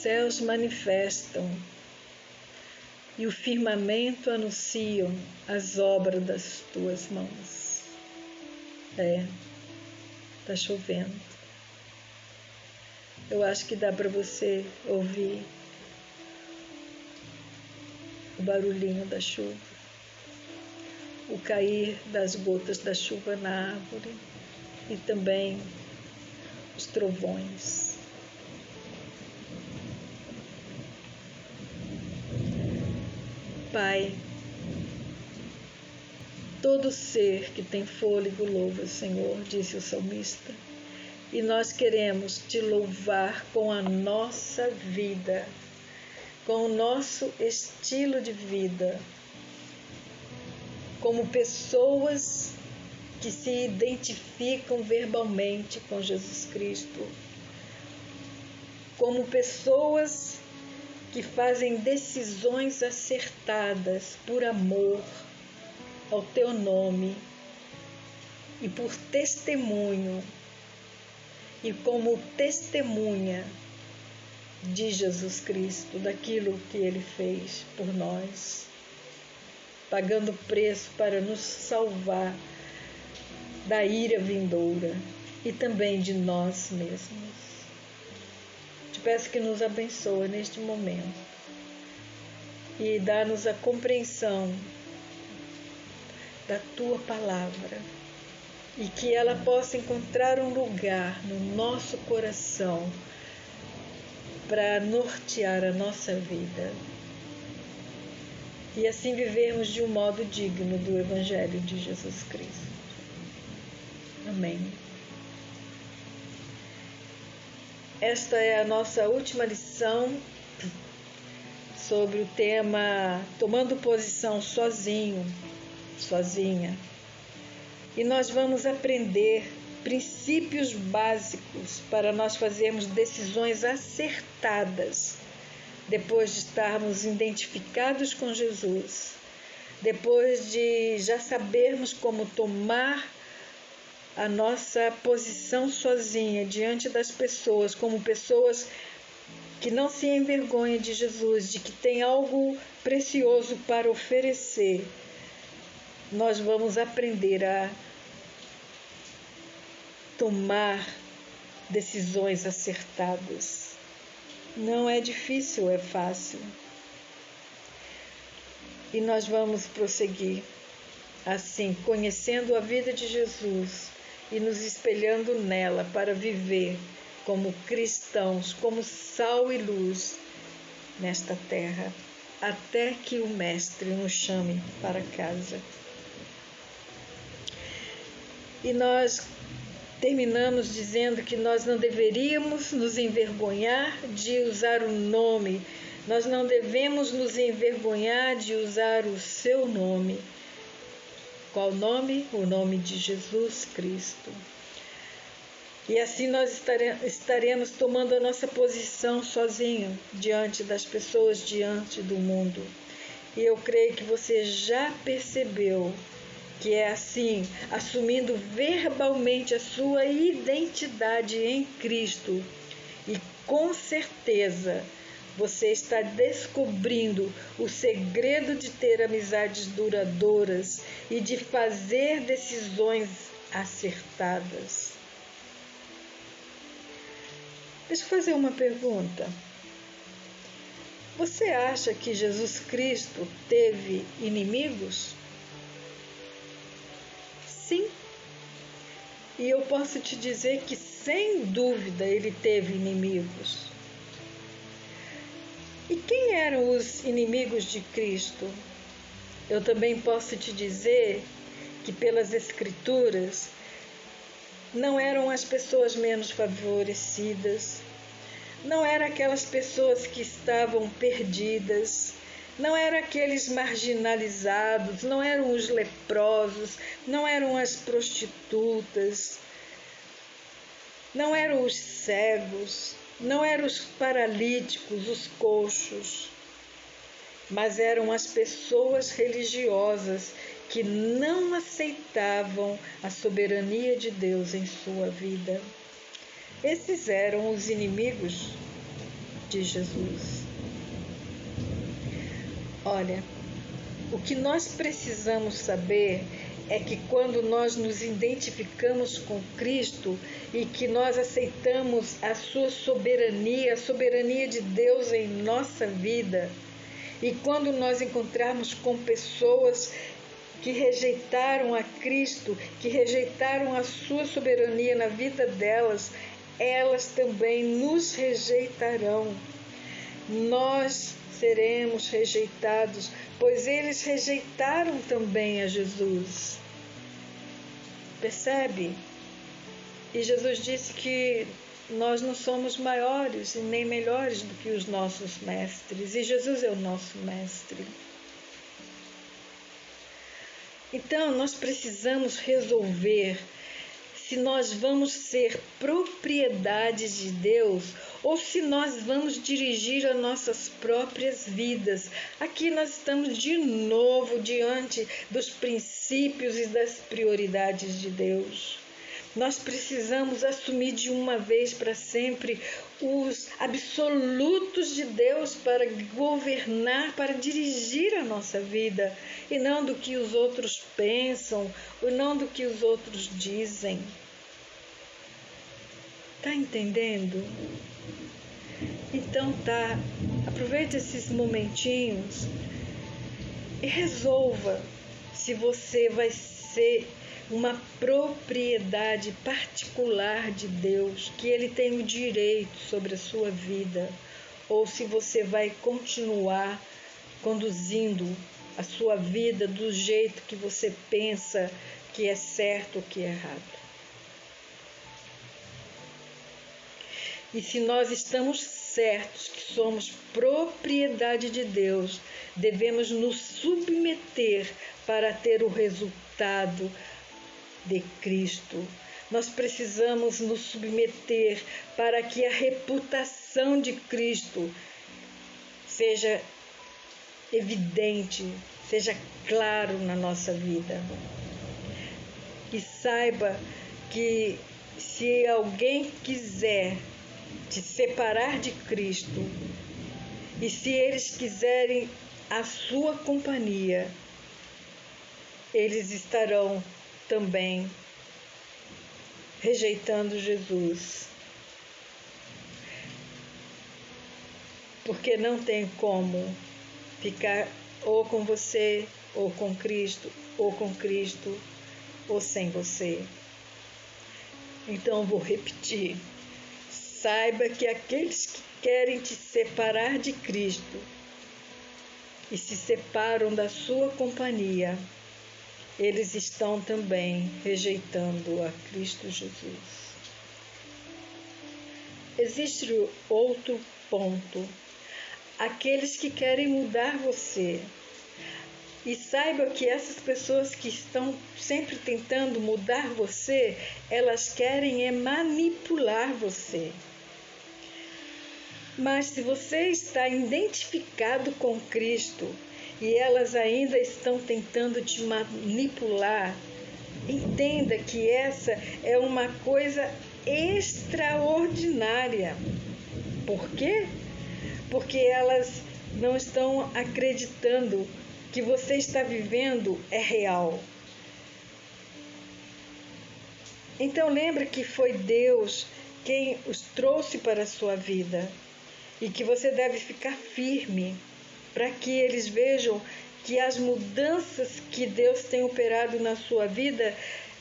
céus manifestam e o firmamento anunciam as obras das tuas mãos. Está chovendo. Eu acho que dá para você ouvir o barulhinho da chuva, o cair das gotas da chuva na árvore e também os trovões. Pai, todo ser que tem fôlego louva o Senhor, disse o salmista, e nós queremos te louvar com a nossa vida, com o nosso estilo de vida, como pessoas que se identificam verbalmente com Jesus Cristo, como pessoas que fazem decisões acertadas por amor ao teu nome e por testemunho e como testemunha de Jesus Cristo, daquilo que Ele fez por nós, pagando preço para nos salvar da ira vindoura e também de nós mesmos. Te peço que nos abençoe neste momento e dá-nos a compreensão da Tua Palavra e que ela possa encontrar um lugar no nosso coração para nortear a nossa vida e assim vivermos de um modo digno do Evangelho de Jesus Cristo. Amém. Esta é a nossa última lição sobre o tema tomando posição sozinho, sozinha. E nós vamos aprender princípios básicos para nós fazermos decisões acertadas depois de estarmos identificados com Jesus, depois de já sabermos como tomar a nossa posição sozinha diante das pessoas, como pessoas que não se envergonham de Jesus, de que tem algo precioso para oferecer. Nós vamos aprender a tomar decisões acertadas. Não é difícil, é fácil. E nós vamos prosseguir assim, conhecendo a vida de Jesus e nos espelhando nela para viver como cristãos, como sal e luz nesta terra, até que o Mestre nos chame para casa. E nós terminamos dizendo que nós não deveríamos nos envergonhar de usar o nome, nós não devemos nos envergonhar de usar o seu nome. Qual nome? O nome de Jesus Cristo. E assim nós estaremos tomando a nossa posição sozinho, diante das pessoas, diante do mundo. E eu creio que você já percebeu que é assim, assumindo verbalmente a sua identidade em Cristo. E com certeza você está descobrindo o segredo de ter amizades duradouras e de fazer decisões acertadas. Deixa eu fazer uma pergunta. Você acha que Jesus Cristo teve inimigos? Sim. E eu posso te dizer que, sem dúvida, ele teve inimigos. E quem eram os inimigos de Cristo? Eu também posso te dizer que, pelas Escrituras, não eram as pessoas menos favorecidas, não eram aquelas pessoas que estavam perdidas, não eram aqueles marginalizados, não eram os leprosos, não eram as prostitutas, não eram os cegos, não eram os paralíticos, os coxos, mas eram as pessoas religiosas que não aceitavam a soberania de Deus em sua vida. Esses eram os inimigos de Jesus. Olha, o que nós precisamos saber é que quando nós nos identificamos com Cristo e que nós aceitamos a sua soberania, a soberania de Deus em nossa vida, e quando nós encontrarmos com pessoas que rejeitaram a Cristo, que rejeitaram a sua soberania na vida delas, elas também nos rejeitarão. Nós seremos rejeitados, pois eles rejeitaram também a Jesus. Percebe? E Jesus disse que nós não somos maiores e nem melhores do que os nossos mestres, e Jesus é o nosso mestre. Então, nós precisamos resolver se nós vamos ser propriedade de Deus ou se nós vamos dirigir as nossas próprias vidas. Aqui nós estamos de novo diante dos princípios e das prioridades de Deus. Nós precisamos assumir de uma vez para sempre os absolutos de Deus para governar, para dirigir a nossa vida, e não do que os outros pensam, ou não do que os outros dizem. Tá entendendo? Então tá, aproveite esses momentinhos e resolva se você vai ser uma propriedade particular de Deus, que Ele tem o direito sobre a sua vida, ou se você vai continuar conduzindo a sua vida do jeito que você pensa que é certo ou que é errado. E se nós estamos certos que somos propriedade de Deus, devemos nos submeter para ter o resultado de Cristo. Nós precisamos nos submeter para que a reputação de Cristo seja evidente, seja claro na nossa vida. E saiba que se alguém quiser te separar de Cristo, e se eles quiserem a sua companhia, eles estarão também rejeitando Jesus. Porque não tem como ficar ou com você, ou com Cristo, ou sem você. Então eu vou repetir. Saiba que aqueles que querem te separar de Cristo e se separam da sua companhia, eles estão também rejeitando a Cristo Jesus. Existe outro ponto. Aqueles que querem mudar você. E saiba que essas pessoas que estão sempre tentando mudar você, elas querem manipular você. Mas se você está identificado com Cristo e elas ainda estão tentando te manipular, entenda que essa é uma coisa extraordinária. Por quê? Porque elas não estão acreditando que você está vivendo é real. Então lembre que foi Deus quem os trouxe para a sua vida e que você deve ficar firme para que eles vejam que as mudanças que Deus tem operado na sua vida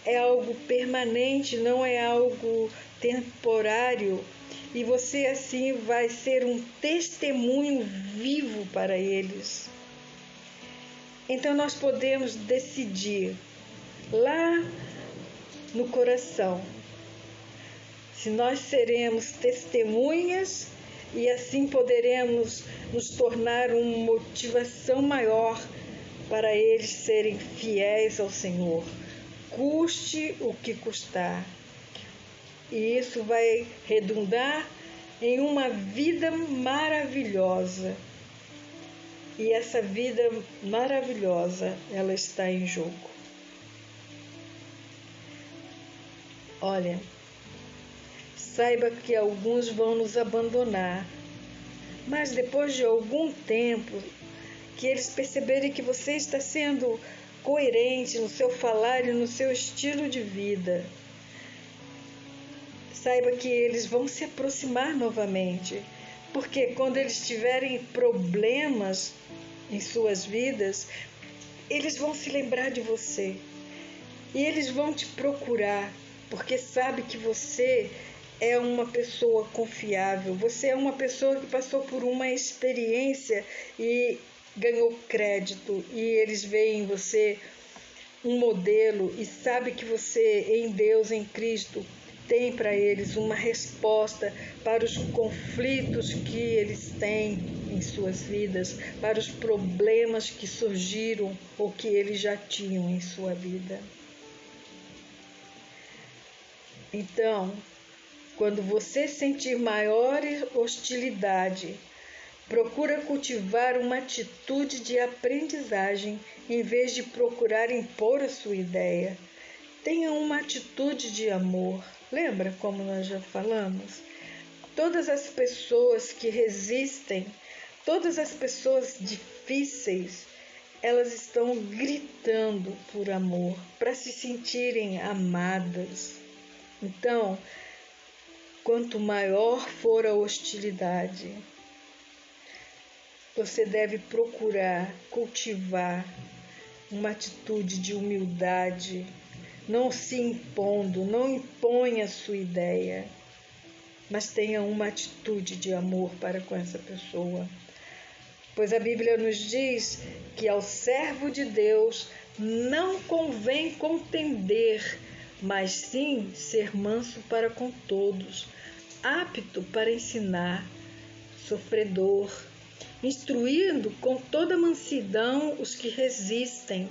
é algo permanente, não é algo temporário, e você assim vai ser um testemunho vivo para eles. Então nós podemos decidir lá no coração se nós seremos testemunhas e assim poderemos nos tornar uma motivação maior para eles serem fiéis ao Senhor, custe o que custar. E isso vai redundar em uma vida maravilhosa. E essa vida maravilhosa, ela está em jogo. Olha, saiba que alguns vão nos abandonar, Mas depois de algum tempo, que eles perceberem que você está sendo coerente no seu falar e no seu estilo de vida, saiba que eles vão se aproximar novamente, porque quando eles tiverem problemas em suas vidas, eles vão se lembrar de você e eles vão te procurar, porque sabe que você é uma pessoa confiável, você é uma pessoa que passou por uma experiência e ganhou crédito, e eles veem em você um modelo e sabe que você, em Deus, em Cristo, tem para eles uma resposta para os conflitos que eles têm em suas vidas, para os problemas que surgiram ou que eles já tinham em sua vida. Então, quando você sentir maior hostilidade, procura cultivar uma atitude de aprendizagem em vez de procurar impor a sua ideia. Tenha uma atitude de amor. Lembra como nós já falamos? Todas as pessoas que resistem, todas as pessoas difíceis, elas estão gritando por amor, para se sentirem amadas. Então, quanto maior for a hostilidade, você deve procurar cultivar uma atitude de humildade, não se impondo, não imponha a sua ideia, mas tenha uma atitude de amor para com essa pessoa. Pois a Bíblia nos diz que ao servo de Deus não convém contender, mas sim ser manso para com todos, apto para ensinar, sofredor, instruindo com toda mansidão os que resistem.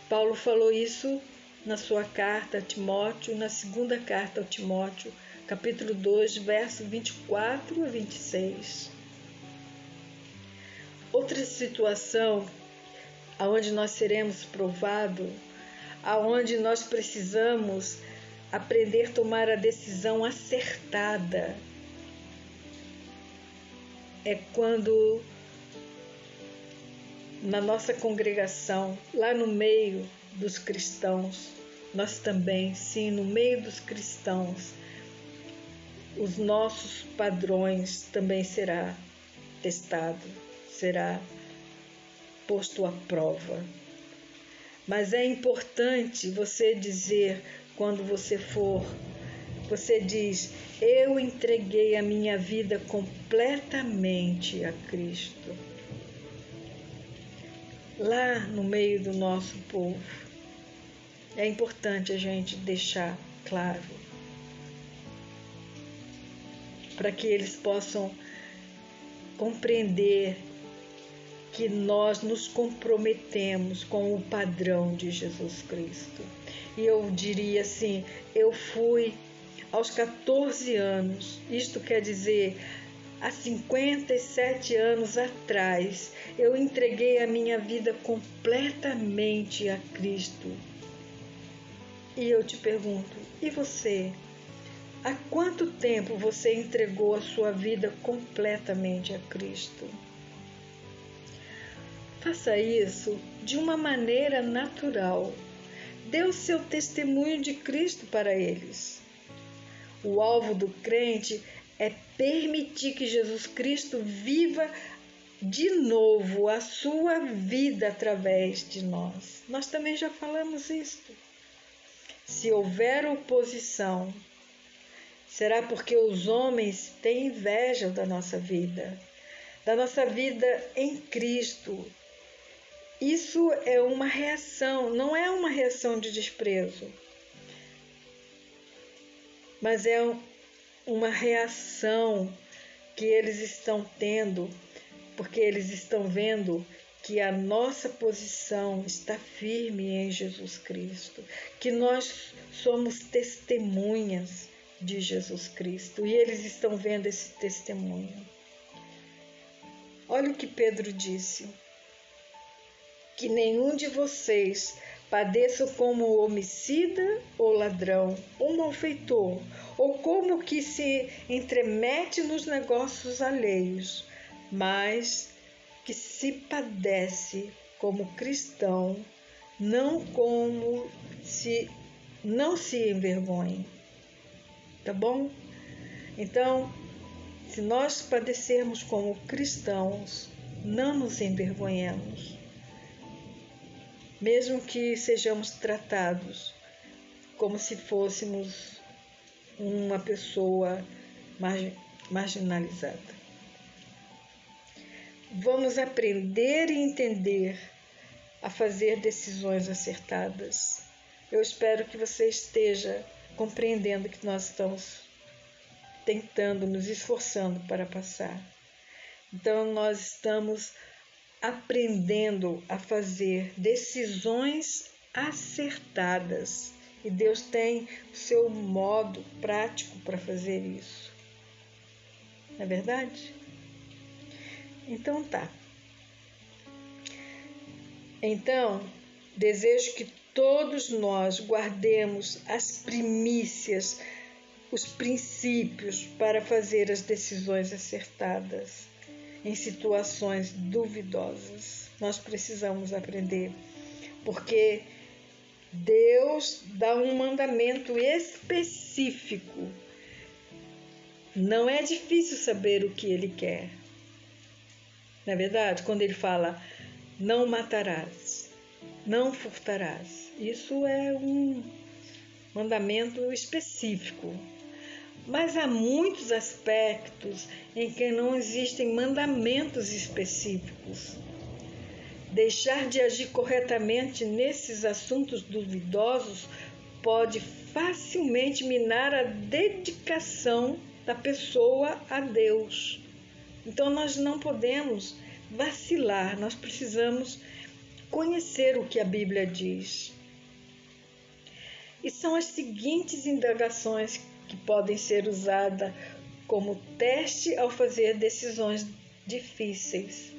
Paulo falou isso na sua carta a Timóteo, na segunda carta ao Timóteo, capítulo 2, verso 24 a 26. Outra situação aonde nós seremos provados, aonde nós precisamos aprender a tomar a decisão acertada, é quando na nossa congregação, lá no meio dos cristãos, nós também, sim, no meio dos cristãos, os nossos padrões também será testado, será posto à prova. Mas é importante você dizer, quando você diz, eu entreguei a minha vida completamente a Cristo. Lá no meio do nosso povo, é importante a gente deixar claro, para que eles possam compreender que nós nos comprometemos com o padrão de Jesus Cristo. E eu diria assim, eu fui aos 14 anos, isto quer dizer, há 57 anos atrás, eu entreguei a minha vida completamente a Cristo. E eu te pergunto, e você? Há quanto tempo você entregou a sua vida completamente a Cristo? Faça isso de uma maneira natural. Dê o seu testemunho de Cristo para eles. O alvo do crente é permitir que Jesus Cristo viva de novo a sua vida através de nós. Nós também já falamos isso. Se houver oposição, será porque os homens têm inveja da nossa vida em Cristo. Isso é uma reação, não é uma reação de desprezo, mas é uma reação que eles estão tendo, porque eles estão vendo que a nossa posição está firme em Jesus Cristo, que nós somos testemunhas de Jesus Cristo, e eles estão vendo esse testemunho. Olha o que Pedro disse, que nenhum de vocês Padeço como homicida ou ladrão, ou malfeitor, ou como que se entremete nos negócios alheios, mas que se padece como cristão, não se envergonhe. Tá bom? Então, se nós padecermos como cristãos, não nos envergonhemos. Mesmo que sejamos tratados como se fôssemos uma pessoa marginalizada. Vamos aprender e entender a fazer decisões acertadas. Eu espero que você esteja compreendendo que nós estamos tentando, nos esforçando para passar. Então, nós estamos aprendendo a fazer decisões acertadas. E Deus tem o seu modo prático para fazer isso. Não é verdade? Então tá. Então, desejo que todos nós guardemos as primícias, os princípios para fazer as decisões acertadas em situações duvidosas. Nós precisamos aprender, porque Deus dá um mandamento específico. Não é difícil saber o que Ele quer. Não é verdade? Quando Ele fala, não matarás, não furtarás. Isso é um mandamento específico. Mas há muitos aspectos em que não existem mandamentos específicos. Deixar de agir corretamente nesses assuntos duvidosos pode facilmente minar a dedicação da pessoa a Deus. Então nós não podemos vacilar, nós precisamos conhecer o que a Bíblia diz. E são as seguintes indagações que podem ser usadas como teste ao fazer decisões difíceis.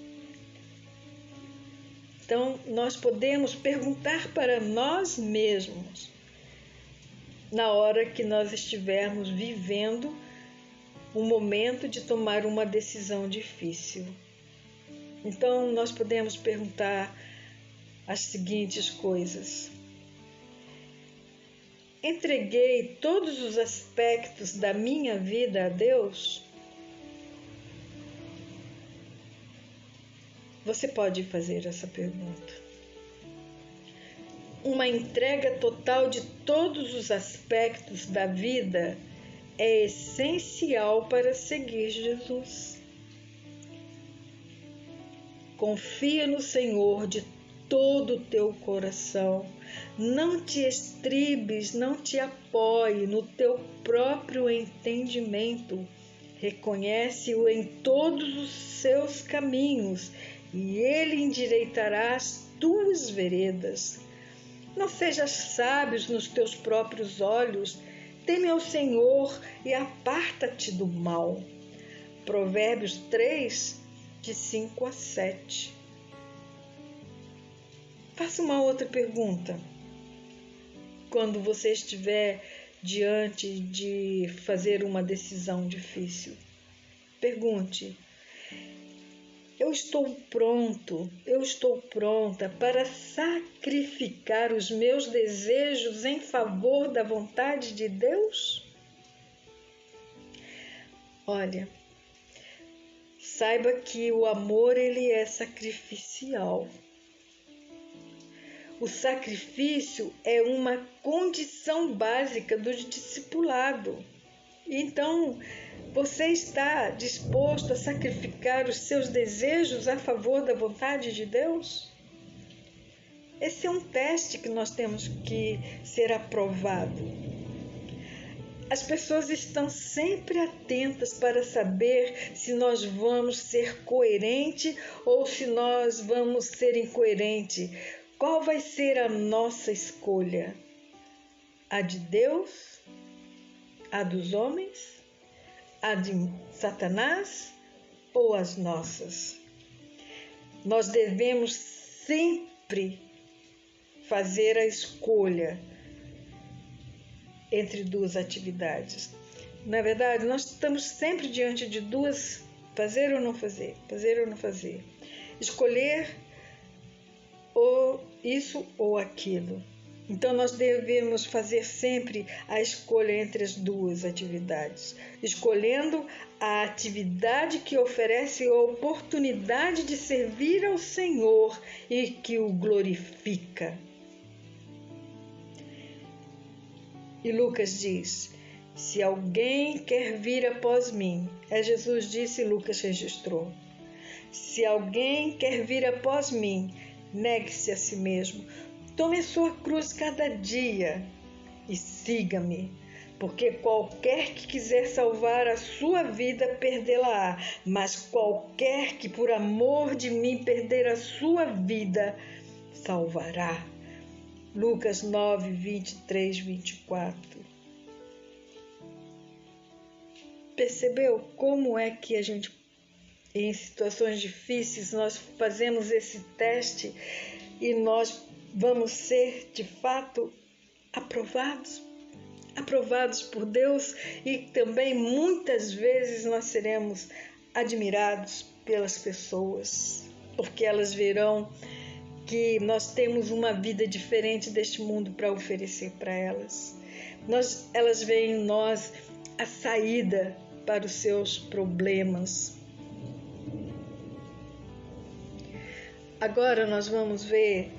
Então, nós podemos perguntar para nós mesmos, na hora que nós estivermos vivendo um momento de tomar uma decisão difícil. Então, nós podemos perguntar as seguintes coisas: entreguei todos os aspectos da minha vida a Deus? Você pode fazer essa pergunta. Uma entrega total de todos os aspectos da vida é essencial para seguir Jesus. Confia no Senhor de todo o teu coração. Não te estribes, não te apoie no teu próprio entendimento. Reconhece-o em todos os seus caminhos e Ele endireitará as tuas veredas. Não sejas sábio nos teus próprios olhos. Teme ao Senhor e aparta-te do mal. Provérbios 3, de 5 a 7. Faça uma outra pergunta. Quando você estiver diante de fazer uma decisão difícil, pergunte: eu estou pronto, eu estou pronta para sacrificar os meus desejos em favor da vontade de Deus? Olha, saiba que o amor, ele é sacrificial. O sacrifício é uma condição básica do discipulado. Então, você está disposto a sacrificar os seus desejos a favor da vontade de Deus? Esse é um teste que nós temos que ser aprovado. As pessoas estão sempre atentas para saber se nós vamos ser coerentes ou se nós vamos ser incoerentes. Qual vai ser a nossa escolha? A de Deus? A dos homens? A de Satanás? Ou as nossas? Nós devemos sempre fazer a escolha entre duas atividades. Na verdade, nós estamos sempre diante de duas, fazer ou não fazer, fazer ou não fazer. Escolher ou isso ou aquilo. Então, nós devemos fazer sempre a escolha entre as duas atividades, escolhendo a atividade que oferece a oportunidade de servir ao Senhor e que o glorifica. E Lucas diz: se alguém quer vir após mim, Jesus disse e Lucas registrou: se alguém quer vir após mim, negue-se a si mesmo, tome a sua cruz cada dia e siga-me, porque qualquer que quiser salvar a sua vida, perdê-la-á, mas qualquer que por amor de mim perder a sua vida, salvará. Lucas 9, 23, 24. Percebeu como é que a gente, em situações difíceis, nós fazemos esse teste e nós vamos ser, de fato, aprovados por Deus, e também muitas vezes nós seremos admirados pelas pessoas, porque elas verão que nós temos uma vida diferente deste mundo para oferecer para elas. Elas veem em nós a saída para os seus problemas. Agora nós vamos ver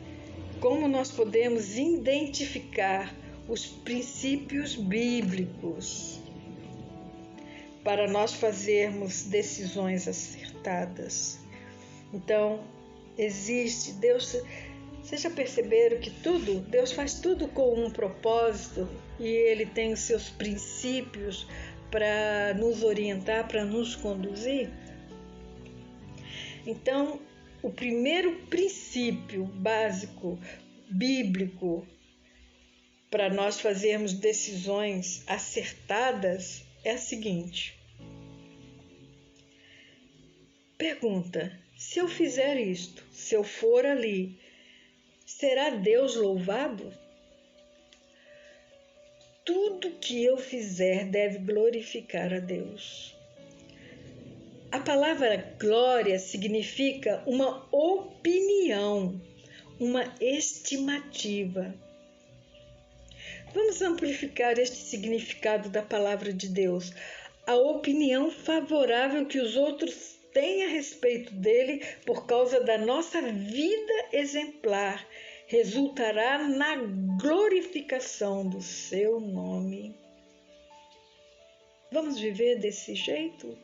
como nós podemos identificar os princípios bíblicos para nós fazermos decisões acertadas. Então, existe, Deus, vocês já perceberam que Deus faz tudo com um propósito e Ele tem os seus princípios para nos orientar, para nos conduzir? Então, o primeiro princípio básico, bíblico, para nós fazermos decisões acertadas é a seguinte. Pergunta: se eu fizer isto, se eu for ali, será Deus louvado? Tudo que eu fizer deve glorificar a Deus. A palavra glória significa uma opinião, uma estimativa. Vamos amplificar este significado da palavra de Deus. A opinião favorável que os outros têm a respeito dele por causa da nossa vida exemplar resultará na glorificação do seu nome. Vamos viver desse jeito?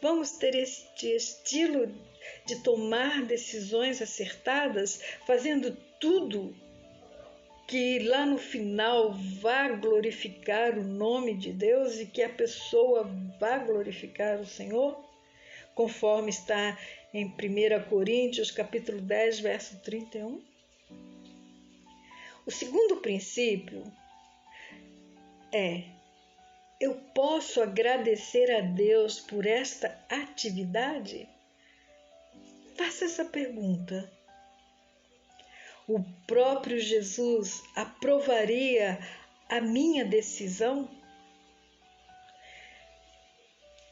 Vamos ter este estilo de tomar decisões acertadas, fazendo tudo que lá no final vá glorificar o nome de Deus e que a pessoa vá glorificar o Senhor, conforme está em 1 Coríntios, capítulo 10, verso 31. O segundo princípio é: eu posso agradecer a Deus por esta atividade? Faça essa pergunta. O próprio Jesus aprovaria a minha decisão?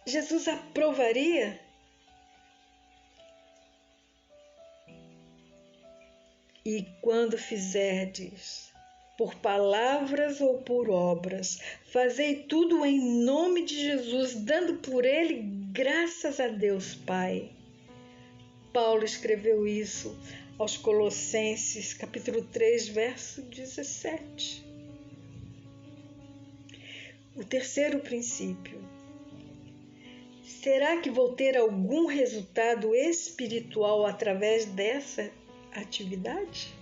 Jesus aprovaria? E quando fizerdes, por palavras ou por obras, fazei tudo em nome de Jesus, dando por ele graças a Deus Pai. Paulo escreveu isso aos Colossenses, capítulo 3, verso 17. O terceiro princípio. Será que vou ter algum resultado espiritual através dessa atividade?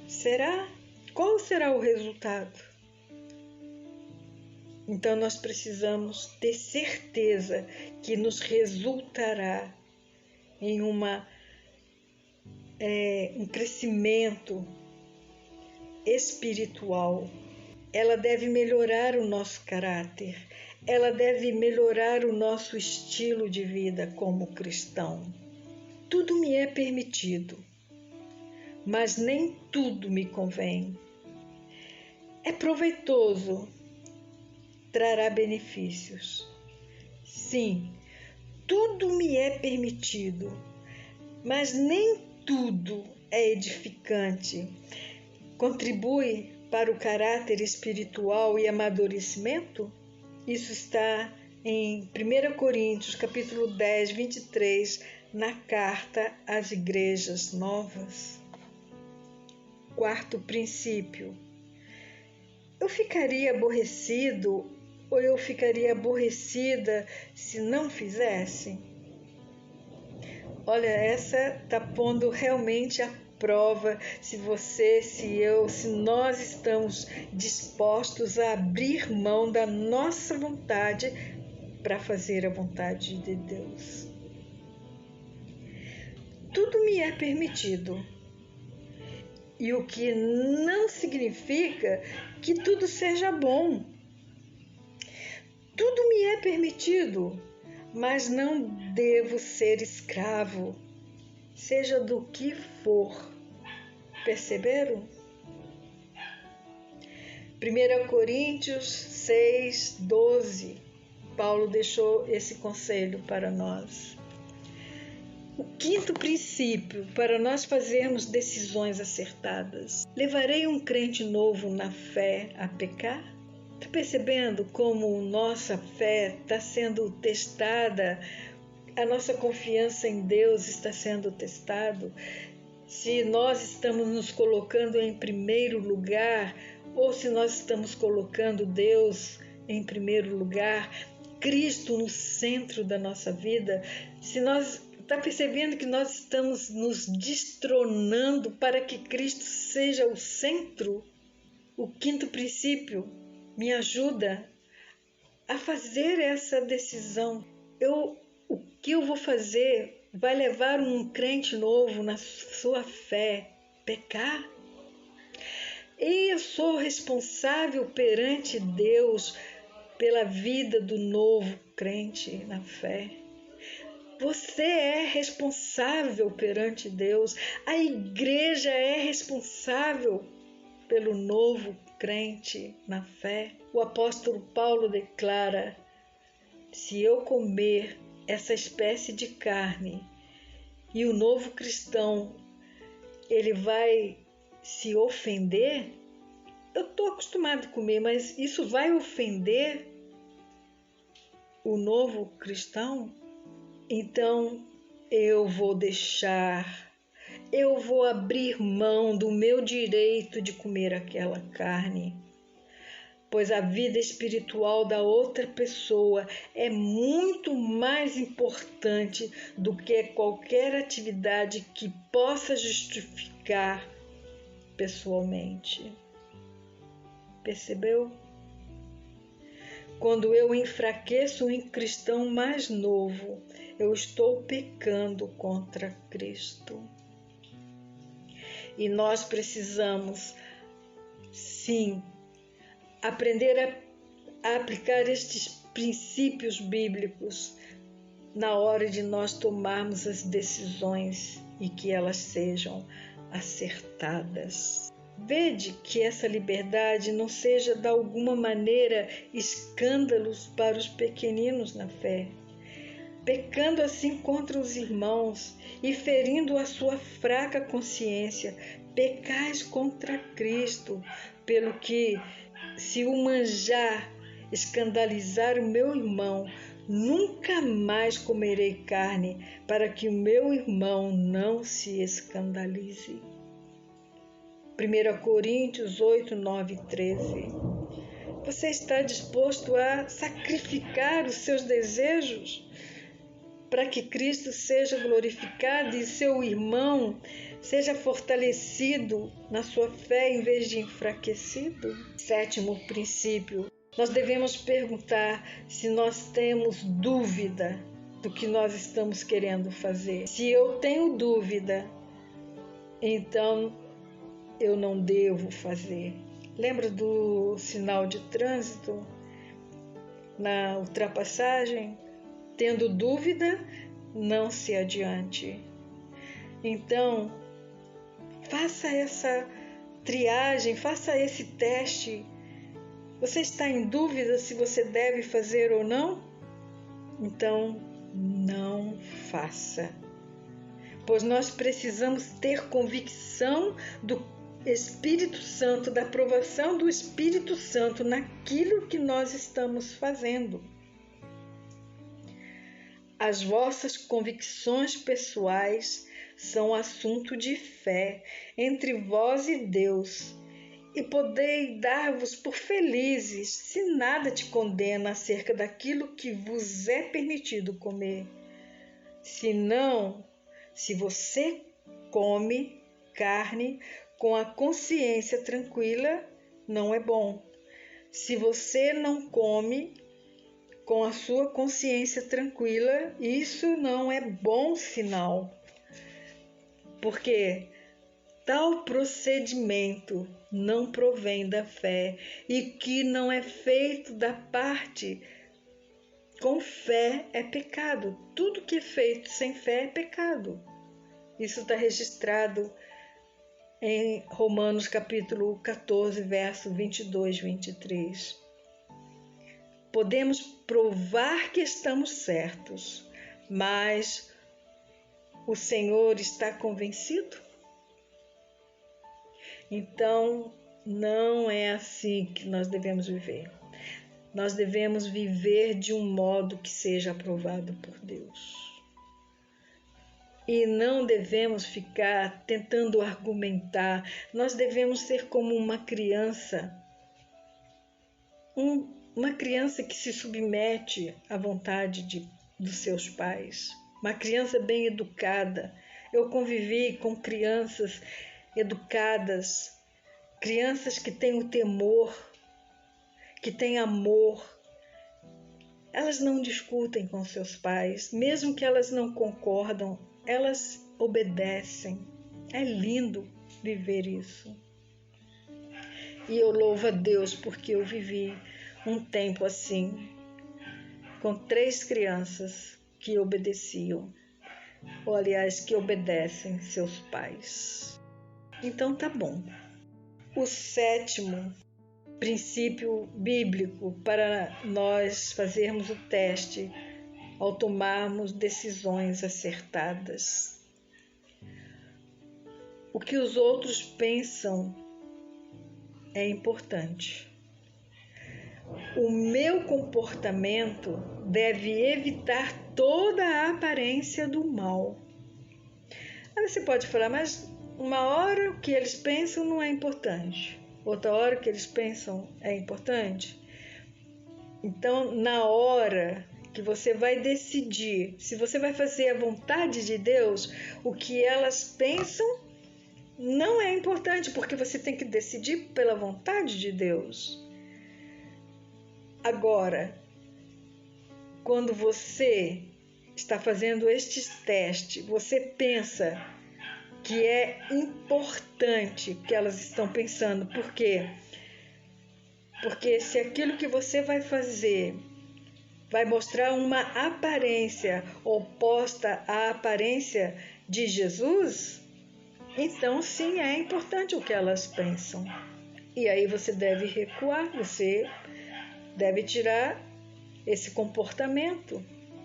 Será? Qual será o resultado? Então nós precisamos ter certeza que nos resultará em um crescimento espiritual. Ela deve melhorar o nosso caráter, ela deve melhorar o nosso estilo de vida como cristão. Tudo me é permitido, mas nem tudo me convém. É proveitoso, trará benefícios. Sim, tudo me é permitido, mas nem tudo é edificante. Contribui para o caráter espiritual e amadurecimento? Isso está em 1 Coríntios, capítulo 10, 23, na carta às igrejas novas. Quarto princípio. Eu ficaria aborrecido ou eu ficaria aborrecida se não fizesse? Olha, essa está pondo realmente à prova se você, se eu, se nós estamos dispostos a abrir mão da nossa vontade para fazer a vontade de Deus. Tudo me é permitido, e o que não significa que tudo seja bom. Tudo me é permitido, mas não devo ser escravo, seja do que for. Perceberam? 1 Coríntios 6, 12, Paulo deixou esse conselho para nós. O quinto princípio para nós fazermos decisões acertadas. Levarei um crente novo na fé a pecar? Está percebendo como nossa fé está sendo testada? A nossa confiança em Deus está sendo testada? Se nós estamos nos colocando em primeiro lugar ou se nós estamos colocando Deus em primeiro lugar, Cristo no centro da nossa vida, se nós está percebendo que nós estamos nos destronando para que Cristo seja o centro? O quinto princípio me ajuda a fazer essa decisão. O que eu vou fazer vai levar um crente novo na sua fé pecar? E eu sou responsável perante Deus pela vida do novo crente na fé. Você é responsável perante Deus. A igreja é responsável pelo novo crente na fé. O apóstolo Paulo declara: se eu comer essa espécie de carne e o novo cristão ele vai se ofender, eu estou acostumado a comer, mas isso vai ofender o novo cristão? Então eu vou abrir mão do meu direito de comer aquela carne, pois a vida espiritual da outra pessoa é muito mais importante do que qualquer atividade que possa justificar pessoalmente. Percebeu? Quando eu enfraqueço um cristão mais novo, eu estou pecando contra Cristo. E nós precisamos, sim, aprender a aplicar estes princípios bíblicos na hora de nós tomarmos as decisões e que elas sejam acertadas. Vede que essa liberdade não seja de alguma maneira escândalos para os pequeninos na fé, pecando assim contra os irmãos e ferindo a sua fraca consciência. Pecais contra Cristo, pelo que, se o manjar escandalizar o meu irmão, nunca mais comerei carne, para que o meu irmão não se escandalize. 1 Coríntios 8, 9 e 13. Você está disposto a sacrificar os seus desejos para que Cristo seja glorificado e seu irmão seja fortalecido na sua fé em vez de enfraquecido? Sétimo princípio. Nós devemos perguntar se nós temos dúvida do que nós estamos querendo fazer. Se eu tenho dúvida, então eu não devo fazer. Lembra do sinal de trânsito na ultrapassagem? Tendo dúvida, não se adiante. Então, Faça essa triagem, faça esse teste. Você está em dúvida se você deve fazer ou não? Então, não faça. Pois nós precisamos ter convicção do Espírito Santo, da aprovação do Espírito Santo naquilo que nós estamos fazendo. As vossas convicções pessoais são assunto de fé entre vós e Deus, e podei dar-vos por felizes se nada te condena acerca daquilo que vos é permitido comer. Senão, se você come carne com a consciência tranquila, não é bom. Se você não come com a sua consciência tranquila, isso não é bom sinal. Porque tal procedimento não provém da fé e que não é feito da parte com fé é pecado. Tudo que é feito sem fé é pecado. Isso está registrado em Romanos capítulo 14, verso 22, 23. Podemos provar que estamos certos, mas o Senhor está convencido? Então, não é assim que nós devemos viver. Nós devemos viver de um modo que seja aprovado por Deus. E não devemos ficar tentando argumentar. Nós devemos ser como uma criança. Uma criança que se submete à vontade dos seus pais. Uma criança bem educada. Eu convivi com crianças educadas, crianças que têm o temor, que têm amor. Elas não discutem com seus pais, mesmo que elas não concordam, elas obedecem. É lindo viver isso. E eu louvo a Deus porque eu vivi um tempo assim, com 3 crianças que obedeciam, ou aliás, que obedecem seus pais. Então tá bom. O 7º princípio bíblico para nós fazermos o teste ao tomarmos decisões acertadas. O que os outros pensam é importante. O meu comportamento deve evitar toda a aparência do mal. Aí você pode falar, mas uma hora o que eles pensam não é importante, outra hora o que eles pensam é importante. Então, na hora que você vai decidir se você vai fazer a vontade de Deus, o que elas pensam não é importante, porque você tem que decidir pela vontade de Deus. Agora, quando você está fazendo estes testes, você pensa que é importante o que elas estão pensando. Por quê? Porque se aquilo que você vai fazer vai mostrar uma aparência oposta à aparência de Jesus, então sim, é importante o que elas pensam. E aí você deve recuar, você deve tirar esse comportamento,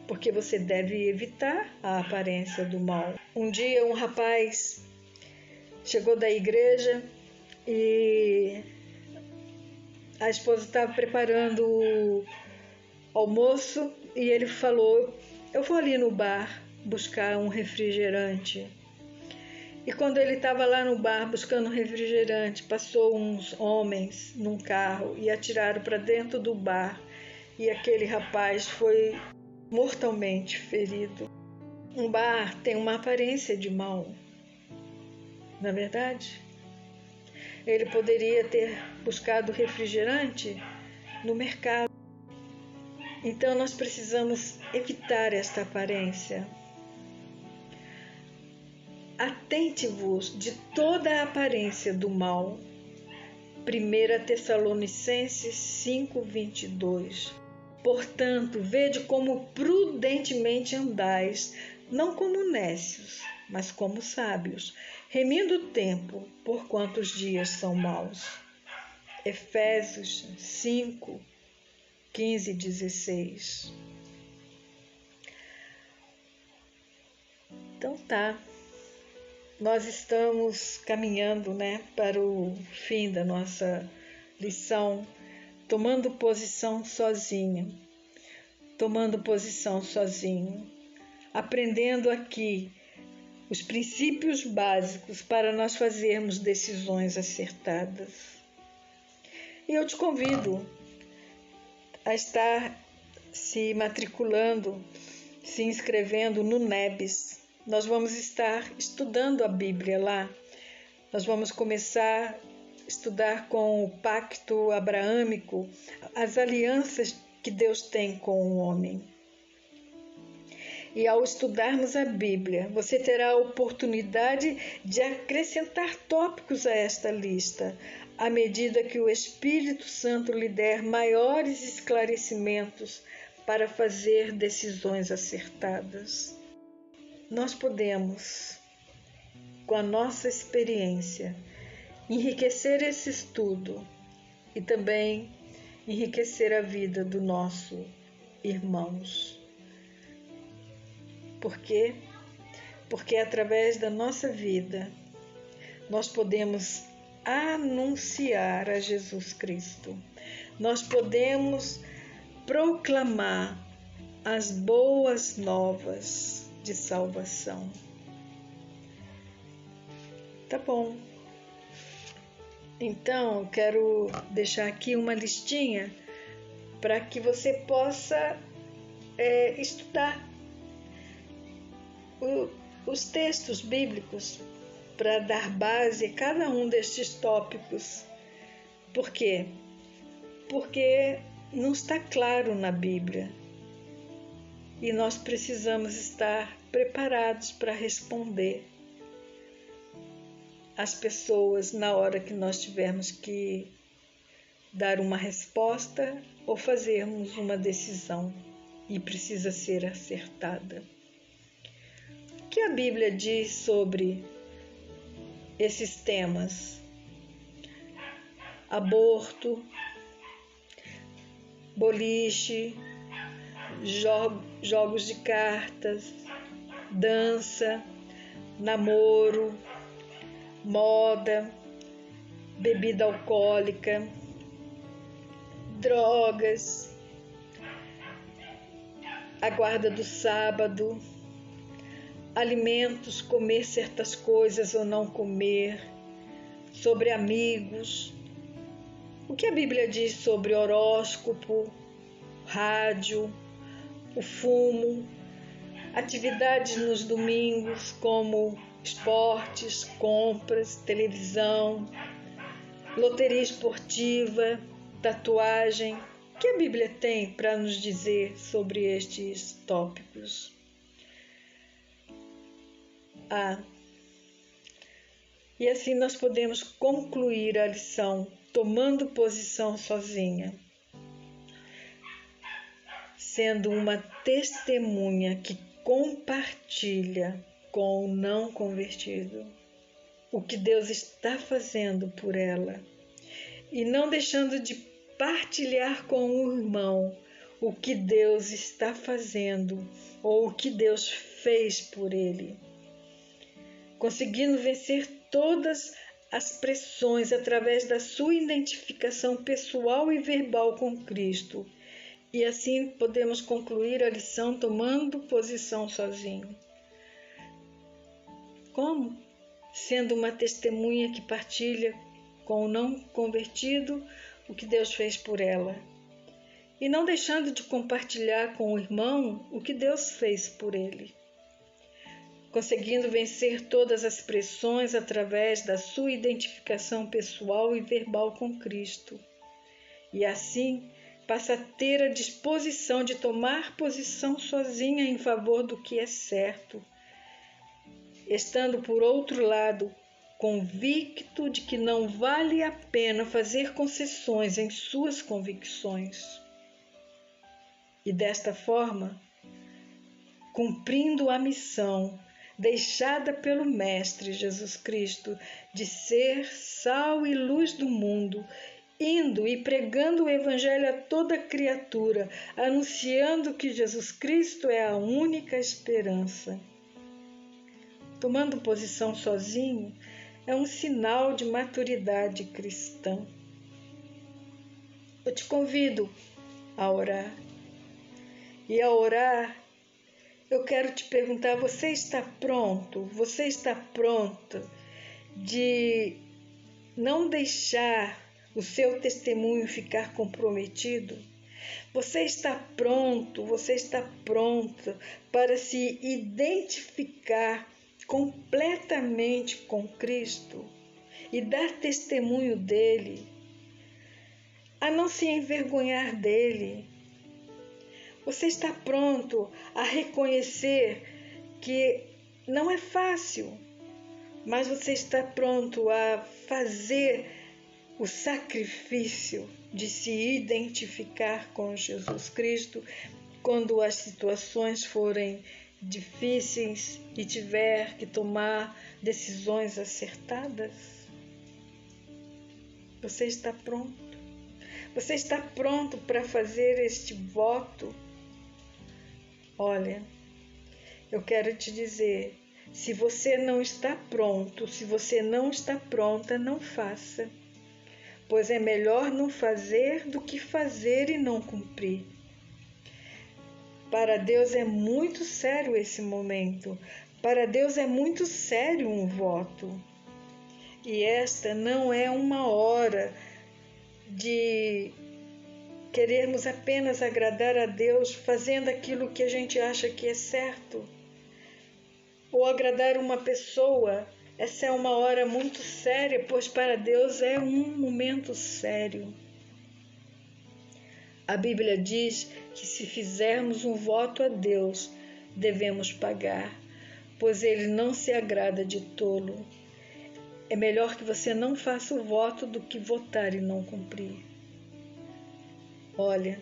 porque você deve evitar a aparência do mal. Um dia um rapaz chegou da igreja e a esposa estava preparando o almoço e ele falou: eu vou ali no bar buscar um refrigerante. E quando ele estava lá no bar buscando um refrigerante, passou uns homens num carro e atiraram para dentro do bar, e aquele rapaz foi mortalmente ferido. Um bar tem uma aparência de mal, não é verdade? Ele poderia ter buscado refrigerante no mercado. Então nós precisamos evitar esta aparência. Atente-vos de toda a aparência do mal. 1 Tessalonicenses 5:22. Portanto, vede como prudentemente andais, não como nécios, mas como sábios, remindo o tempo, porquanto os dias são maus. Efésios 5, 15 e 16. Então tá, nós estamos caminhando, para o fim da nossa lição, tomando posição sozinho, aprendendo aqui os princípios básicos para nós fazermos decisões acertadas. E eu te convido a estar se matriculando, se inscrevendo no NEBS. Nós vamos estar estudando a Bíblia lá. Nós vamos começar a estudar com o pacto abraâmico, as alianças que Deus tem com o homem. E ao estudarmos a Bíblia, você terá a oportunidade de acrescentar tópicos a esta lista, à medida que o Espírito Santo lhe der maiores esclarecimentos para fazer decisões acertadas. Nós podemos, com a nossa experiência, enriquecer esse estudo e também enriquecer a vida do nosso irmãos. Por quê? Porque através da nossa vida nós podemos anunciar a Jesus Cristo. Nós podemos proclamar as boas novas de salvação. Tá bom. Então, eu quero deixar aqui uma listinha para que você possa estudar os textos bíblicos para dar base a cada um destes tópicos. Por quê? Porque não está claro na Bíblia e nós precisamos estar preparados para responder às pessoas na hora que nós tivermos que dar uma resposta ou fazermos uma decisão e precisa ser acertada. O que a Bíblia diz sobre esses temas? Aborto, boliche, jogos de cartas, dança, namoro, moda, bebida alcoólica, drogas, a guarda do sábado, alimentos, comer certas coisas ou não comer, sobre amigos. O que a Bíblia diz sobre horóscopo, rádio, o fumo, atividades nos domingos como esportes, compras, televisão, loteria esportiva, tatuagem. O que a Bíblia tem para nos dizer sobre estes tópicos? E assim nós podemos concluir a lição tomando posição sozinha, sendo uma testemunha que compartilha com o não convertido o que Deus está fazendo por ela e não deixando de partilhar com o irmão o que Deus está fazendo ou o que Deus fez por ele, conseguindo vencer todas as pressões através da sua identificação pessoal e verbal com Cristo. E assim podemos concluir a lição tomando posição sozinho. Como? Sendo uma testemunha que partilha com o não convertido o que Deus fez por ela. E não deixando de compartilhar com o irmão o que Deus fez por ele. Conseguindo vencer todas as pressões através da sua identificação pessoal e verbal com Cristo. E assim passa a ter a disposição de tomar posição sozinha em favor do que é certo, estando por outro lado convicto de que não vale a pena fazer concessões em suas convicções. E desta forma, cumprindo a missão deixada pelo Mestre Jesus Cristo, de ser sal e luz do mundo, indo e pregando o Evangelho a toda criatura, anunciando que Jesus Cristo é a única esperança. Tomando posição sozinho é um sinal de maturidade cristã. Eu te convido a orar. E ao orar, eu quero te perguntar, você está pronto? Você está pronta de não deixar o seu testemunho ficar comprometido? Você está pronto, você está pronta para se identificar completamente com Cristo e dar testemunho dele, a não se envergonhar dele? Você está pronto a reconhecer que não é fácil, mas você está pronto a fazer o sacrifício de se identificar com Jesus Cristo quando as situações forem difíceis e tiver que tomar decisões acertadas? Você está pronto? Você está pronto para fazer este voto? Olha, eu quero te dizer, se você não está pronto, se você não está pronta, não faça, pois é melhor não fazer do que fazer e não cumprir. Para Deus é muito sério esse momento, para Deus é muito sério um voto. E esta não é uma hora de querermos apenas agradar a Deus fazendo aquilo que a gente acha que é certo, ou agradar uma pessoa. Essa é uma hora muito séria, pois para Deus é um momento sério. A Bíblia diz que se fizermos um voto a Deus, devemos pagar, pois Ele não se agrada de tolo. É melhor que você não faça o voto do que votar e não cumprir. Olha,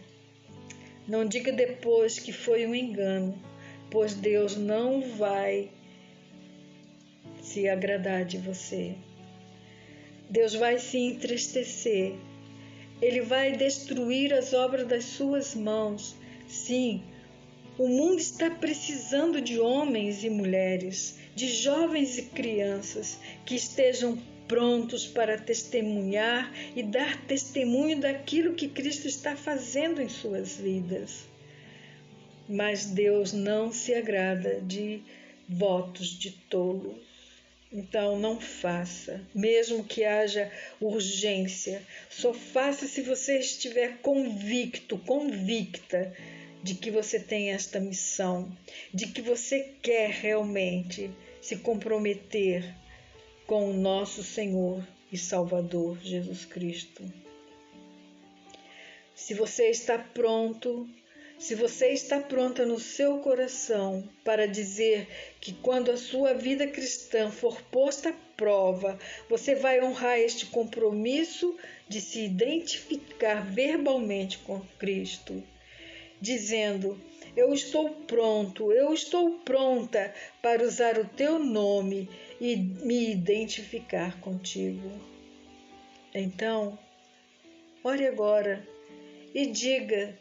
não diga depois que foi um engano, pois Deus não vai se agradar de você. Deus vai se entristecer. Ele vai destruir as obras das suas mãos. Sim, o mundo está precisando de homens e mulheres, de jovens e crianças que estejam prontos para testemunhar e dar testemunho daquilo que Cristo está fazendo em suas vidas. Mas Deus não se agrada de votos de tolos. Então não faça, mesmo que haja urgência. Só faça se você estiver convicta de que você tem esta missão, de que você quer realmente se comprometer com o nosso Senhor e Salvador Jesus Cristo. Se você está pronto, se você está pronta no seu coração para dizer que quando a sua vida cristã for posta à prova, você vai honrar este compromisso de se identificar verbalmente com Cristo, dizendo: eu estou pronto, eu estou pronta para usar o teu nome e me identificar contigo. Então, ore agora e diga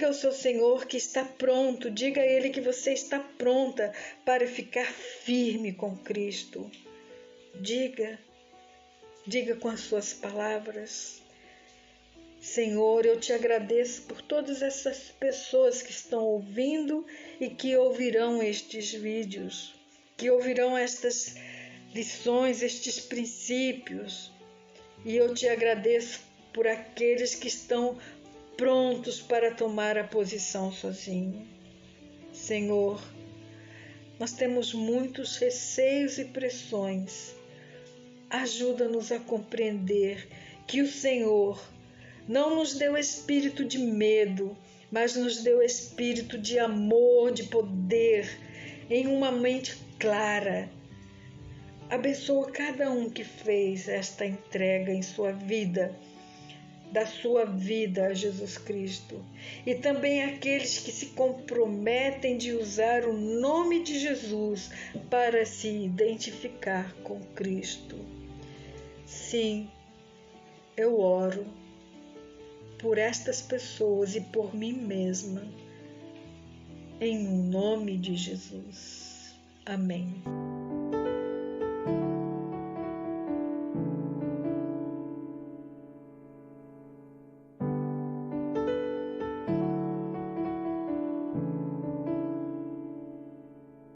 ao seu Senhor que está pronto, diga a Ele que você está pronta para ficar firme com Cristo. Diga com as suas palavras: Senhor, eu te agradeço por todas essas pessoas que estão ouvindo e que ouvirão estes vídeos, que ouvirão estas lições, estes princípios. E eu te agradeço por aqueles que estão prontos para tomar a posição sozinho. Senhor, nós temos muitos receios e pressões. Ajuda-nos a compreender que o Senhor não nos deu espírito de medo, mas nos deu espírito de amor, de poder, em uma mente clara. Abençoa cada um que fez esta entrega em sua vida, da sua vida a Jesus Cristo, e também aqueles que se comprometem de usar o nome de Jesus para se identificar com Cristo. Sim, eu oro por estas pessoas e por mim mesma, em nome de Jesus. Amém.